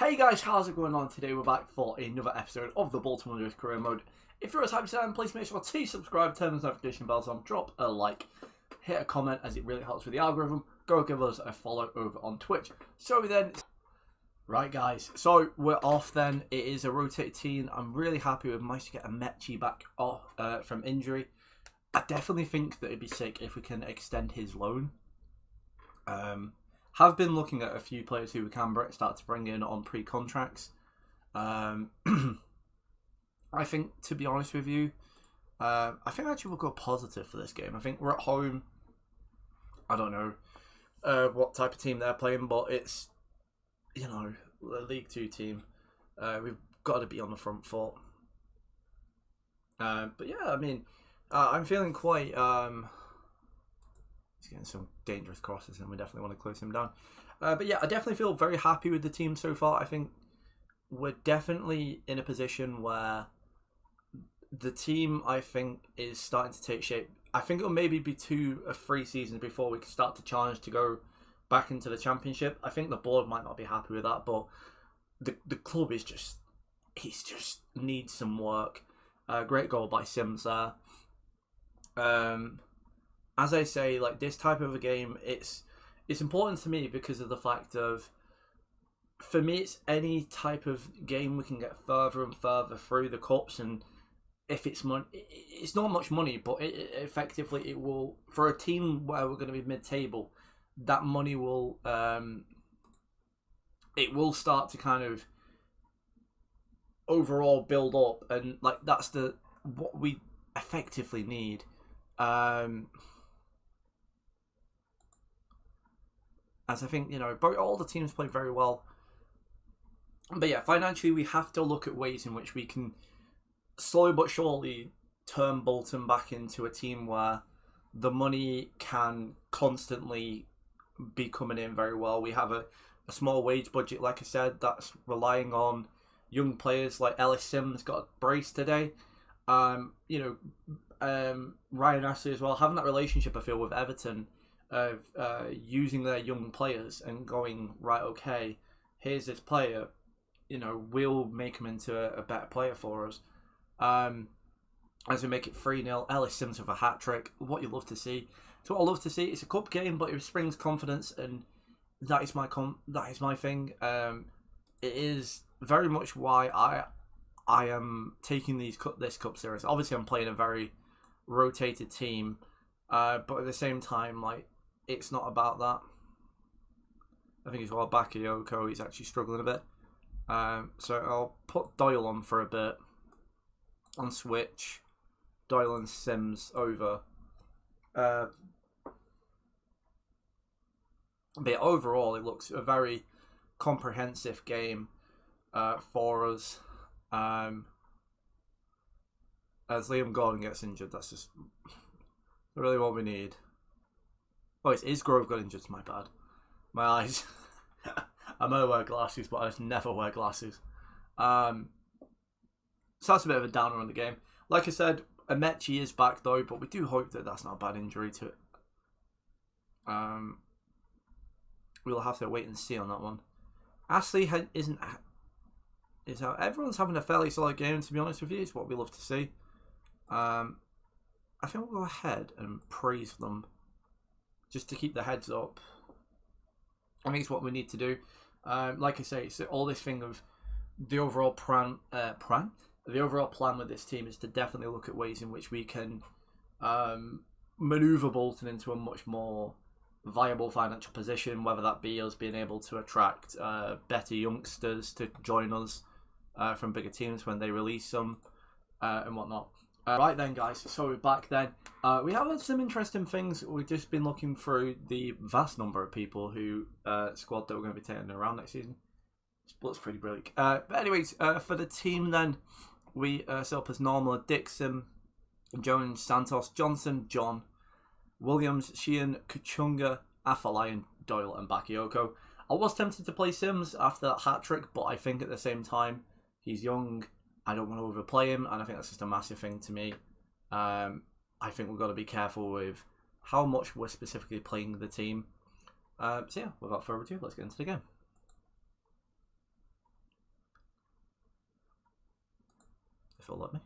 Hey guys, how's it going on? Today we're back for another episode of the Bolton Wanderers career mode. If you're as happy as I am, please make sure to subscribe, turn those notification bells on, drop a like, hit a comment as it really helps with the algorithm. Go give us a follow over on Twitch. So then, right guys, so we're off then. It is a rotated team. I'm really happy we've managed to get a Mechie back off from injury. I definitely think that it'd be sick if we can extend his loan. Have been looking at a few players who we can start to bring in on pre-contracts. I think, to be honest with you, I think actually we'll go positive for this game. I think we're at home. I don't know what type of team they're playing, but it's, you know, a League 2 team. We've got to be on the front foot. But yeah, I mean, I'm feeling quite... He's getting some dangerous crosses and we definitely want to close him down. But yeah, I definitely feel very happy with the team so far. I think we're definitely in a position where the team, I think, is starting to take shape. I think it'll maybe be 2 or 3 seasons before we can start to challenge to go back into the championship. I think the board might not be happy with that, but the club is just, he's just needs some work. Great goal by Sims there. As I say, like, this type of a game, it's important to me because of the fact of, for me, it's any type of game we can get further and further through the cups, and if it's money, it's not much money, but effectively it will, for a team where we're going to be mid-table, that money will, it will start to kind of overall build up, and like that's what we effectively need. As I think, you know, all the teams play very well. But yeah, financially, we have to look at ways in which we can slowly but surely turn Bolton back into a team where the money can constantly be coming in very well. We have a small wage budget, like I said, that's relying on young players like Ellis Sims got a brace today. Ryan Ashley as well, having that relationship, I feel, with Everton, of using their young players and going, right, okay, here's this player, you know, we'll make him into a better player for us. As we make it 3-0, Ellis Sims with a hat-trick, what you love to see. So what I love to see, it's a cup game, but it springs confidence, and that is my thing. It is very much why I am taking this cup series. Obviously, I'm playing a very rotated team, but at the same time, like, it's not about that. I think as well, Bakayoko, he's actually struggling a bit. So I'll put Doyle on for a bit and switch Doyle and Sims over. But yeah, overall, it looks a very comprehensive game for us. As Liam Gordon gets injured, that's just really what we need. Oh, is Grove got injured? My bad. My eyes. I might wear glasses, but I just never wear glasses. So that's a bit of a downer on the game. Like I said, Mechie is back though, but we do hope that that's not a bad injury to it. We'll have to wait and see on that one. Ashley isn't. Is how everyone's having a fairly solid game, to be honest with you. It's what we love to see. I think we'll go ahead and praise them just to keep the heads up. I think it's what we need to do. Like I say, it's all this thing of the overall plan. The overall plan with this team is to definitely look at ways in which we can maneuver Bolton into a much more viable financial position, whether that be us being able to attract better youngsters to join us from bigger teams when they release them and whatnot. Right then, guys, so we're back then. We have had some interesting things. We've just been looking through the vast number of people who squad that we're going to be taking around next season. Split's pretty brilliant. But anyways, for the team then, we set up as normal: Dixon, Jones, Santos, Johnson, John, Williams, Sheehan, Kachunga, Afalayan, Doyle, and Bakayoko. I was tempted to play Sims after that hat-trick, but I think at the same time, he's young. I don't want to overplay him, and I think that's just a massive thing to me. I think we've got to be careful with how much we're specifically playing the team. So yeah, without further ado, let's get into the game. if it'll let me.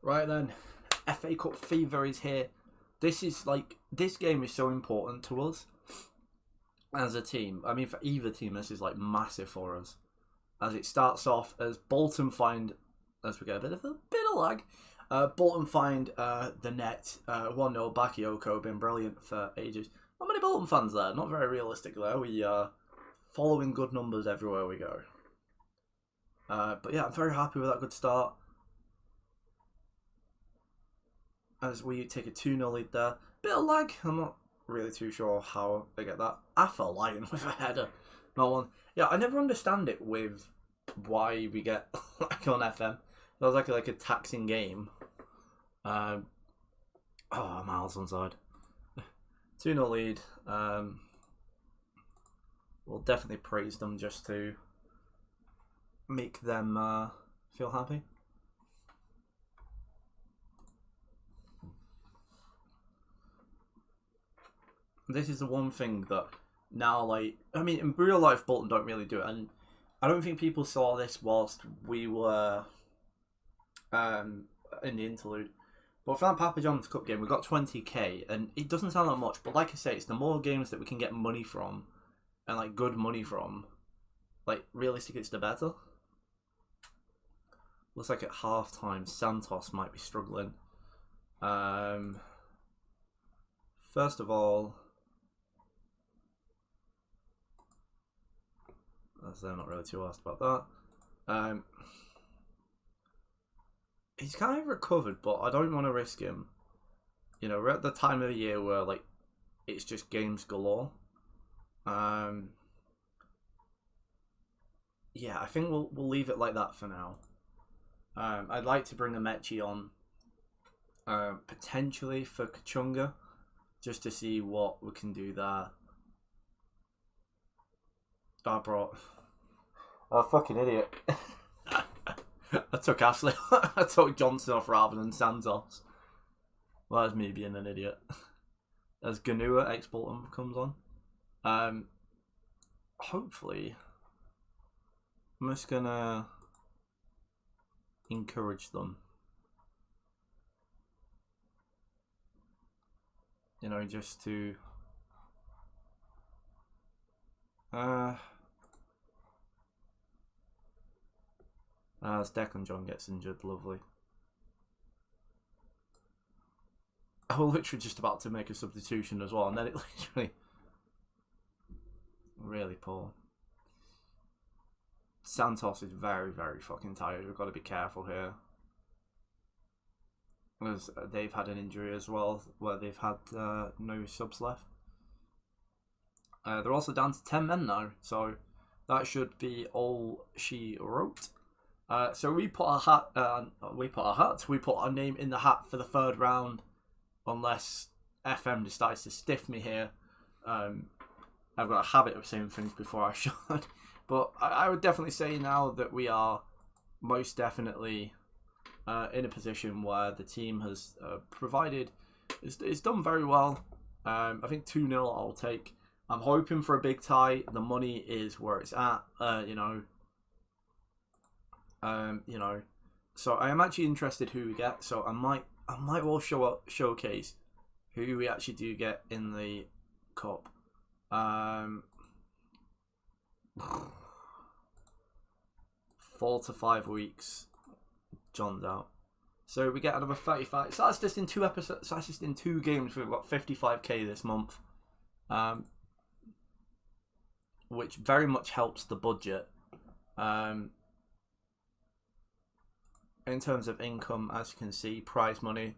Right then, FA Cup fever is here. This game is so important to us as a team. I mean, for either team, this is like massive for us. As it starts off, as Bolton find, as we get a bit of lag, Bolton find the net, 1-0. Bakayoko, been brilliant for ages. Not many Bolton fans there, not very realistic there. We are following good numbers everywhere we go. But yeah, I'm very happy with that good start. As we take a 2-0 lead there. Bit of lag. I'm not really too sure how they get that. Alpha Lion with a header. Not one. Yeah, I never understand it with why we get like on FM. That was like a taxing game. Oh, miles onside. 2-0 lead. We'll definitely praise them just to make them feel happy. This is the one thing that now, like, I mean, in real life, Bolton don't really do it, and I don't think people saw this whilst we were in the interlude. But for that Papa John's Cup game, we got 20k, and it doesn't sound that much, but like I say, it's the more games that we can get money from, and like good money from, like realistically, it's the better. Looks like at half time, Santos might be struggling. First of all, as they're not really too asked about that. He's kind of recovered, but I don't want to risk him. You know, we're at the time of the year where like it's just games galore. Yeah, I think we'll leave it like that for now. I'd like to bring a Mechi on, potentially for Kachunga, just to see what we can do there. I brought a fucking idiot. I took Ashley. I took Johnson off rather than Santos. Well, that's me being an idiot. As Ganua ex Bolton comes on. Hopefully, I'm just gonna encourage them. You know, just to as Declan John gets injured, lovely. I was literally just about to make a substitution as well, and then it literally really poor. Santos is very, very fucking tired. We've got to be careful here. Because they've had an injury as well, where they've had no subs left. They're also down to 10 men now, so that should be all she wrote. So we put our name in the hat for the third round, unless FM decides to stiff me here. I've got a habit of saying things before I should, but I would definitely say now that we are most definitely in a position where the team has provided, it's done very well. I think 2-0 I'll take. I'm hoping for a big tie. The money is where it's at, you know. So I am actually interested who we get. So I might well showcase who we actually do get in the cup. 4 to 5 weeks. John's out. So we get another 35. So that's just in 2 episodes. So that's just in 2 games. We've got 55k this month, which very much helps the budget. In terms of income, as you can see, prize money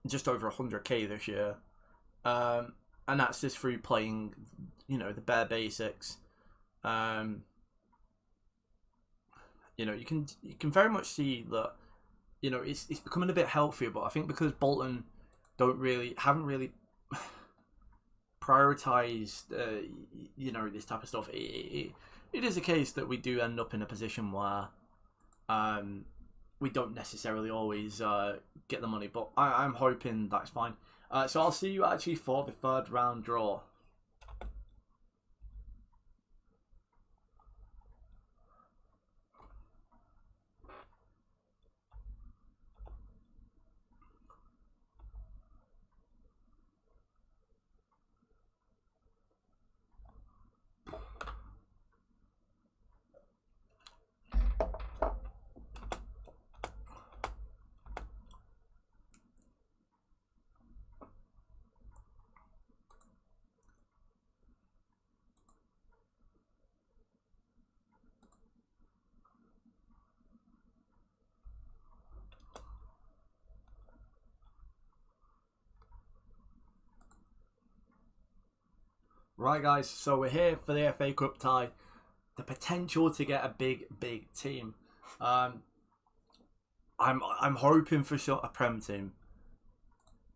just over 100k this year, and that's just through playing, you know, the bare basics. You know, you can very much see that, you know, it's becoming a bit healthier, but I think because Bolton haven't really prioritise, this type of stuff, it is a case that we do end up in a position where we don't necessarily always get the money. But I'm hoping that's fine. So I'll see you actually for the third round draw. Right, guys, so we're here for the FA Cup tie. The potential to get a big team. I'm hoping for a Prem team.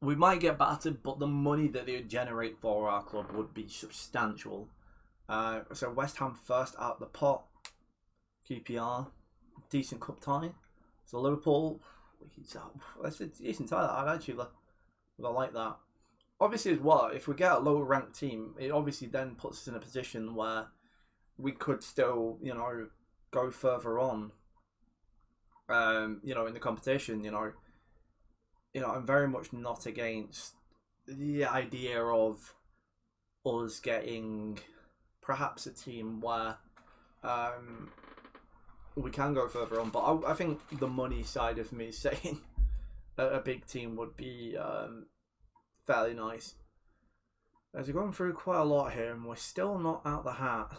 We might get battered, but the money that they would generate for our club would be substantial. So West Ham first out the pot. QPR, decent cup tie. So Liverpool, that's a decent tie. I'd actually like that. Obviously, as well, if we get a lower ranked team, it obviously then puts us in a position where we could still, go further on. In the competition, I'm very much not against the idea of us getting perhaps a team where we can go further on. But I think the money side of me saying a big team would be fairly nice. As we're going through quite a lot here, and we're still not out the hat.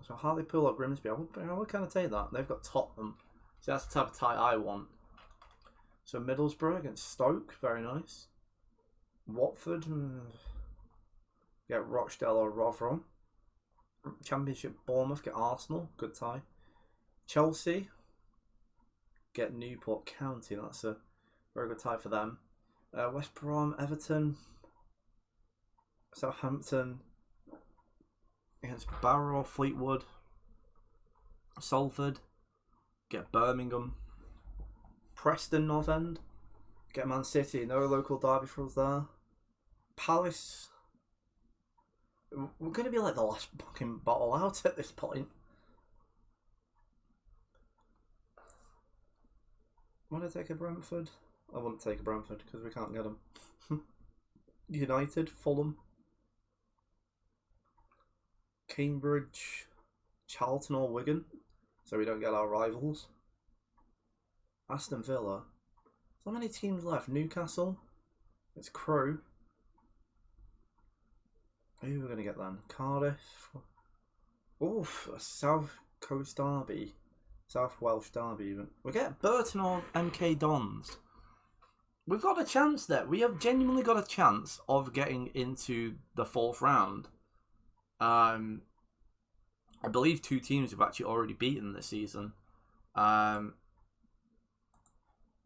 So Hartlepool or Grimsby, I would kind of take that. They've got Tottenham, so that's the type of tie I want. So Middlesbrough against Stoke, very nice. Watford, get Rochdale or Rotherham. Championship Bournemouth, get Arsenal, good tie. Chelsea, get Newport County, that's a very good tie for them. West Brom, Everton, Southampton against Barrow, Fleetwood, Salford, get Birmingham, Preston North End, get Man City, no local derby for us there. Palace, we're going to be like the last fucking bottle out at this point. Want to take a Brentford? I wouldn't take a Brentford because we can't get them. United, Fulham, Cambridge, Charlton or Wigan, so we don't get our rivals. Aston Villa. So many teams left. Newcastle. It's Crewe. Who are we going to get then? Cardiff. Oof, a South Coast derby. South Welsh derby even. We get Burton or MK Dons. We've got a chance there. We have genuinely got a chance of getting into the fourth round. I believe 2 teams have actually already beaten this season. I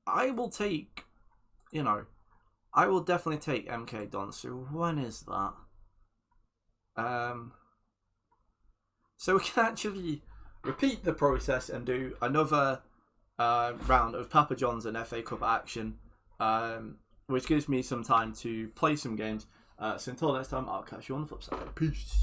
will take, I will definitely take MK Dons. So when is that? So we can actually repeat the process and do another round of Papa John's and FA Cup action. Which gives me some time to play some games. So until next time, I'll catch you on the flip side. Peace.